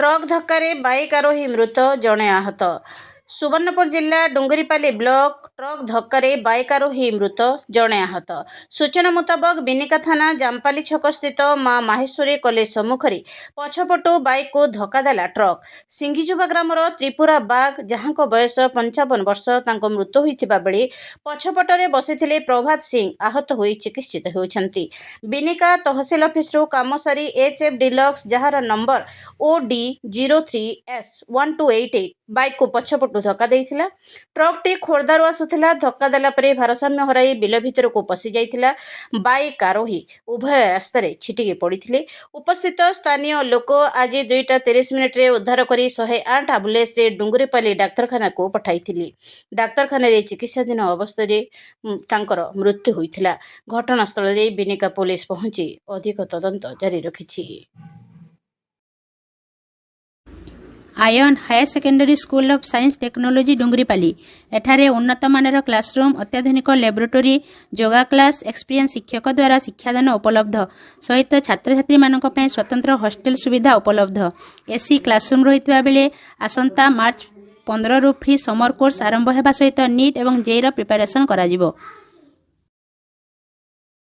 Truck धक्कारे bike आरोही मृत जणे आहत। सुवर्णपुर जिला डुंगरीपाली ब्लॉक ट्रक धक्कारे बाइक आरोही मृत जणे आहत। सूचना मुताबक बिनिका थाना जामपाली छक स्थित मां माहेश्वरी कॉलेज सम्मुखरे पछपटू बाइक को धक्का देला ट्रक। सिंघीजुबा ग्रामर त्रिपुरा बाग जहां बयस 55 वर्ष तांको मृत्यु होइतिबा बेले पछपटरे बसिथिले प्रभात सिंह आहत होई चिकित्सित होउछंती। बिनिका तहसील ऑफिस रो काम सारी HF डिलक्स जहार नंबर OD 03S1288 बाइक को पछपटू धक्का देइथिला। Truck T खोरदारू आसुथिला। धक्का देला परे भारसाम्य हराई बिल भितर को पसी जाइथिला। बाइक आरोही उभय रास्तारे छिटिके पड़िथिले। उपस्थित स्थानीय लोक आज 2:30 रे उद्धार करी 108 एम्बुलेंस रे डुंगरीपाली डाक्तरखाना को पठाइथिले। डाक्तरखाना रे चिकित्साधीन अवस्था रे तांकर मृत्यु होइथिला। घटनास्थल रे बिनिका पुलिस पहुंची अधिक तदंत जारी रखिछि। आयन higher secondary school of science technology Dungripali एठारे उन्नत मानर क्लासरूम अत्याधुनिक लैबोरेटरी योगा क्लास एक्सपीरियंस शिक्षक द्वारा शिक्षादान उपलब्ध सहित छात्र छात्री मानक पय स्वतंत्र हॉस्टेल सुविधा उपलब्ध। एसी क्लासरूम रहितबा बेले आसंता मार्च 15 रु फ्री समर कोर्स आरंभ हेबा सहित नीट एवं जेईर प्रिपरेशन कराजिबो।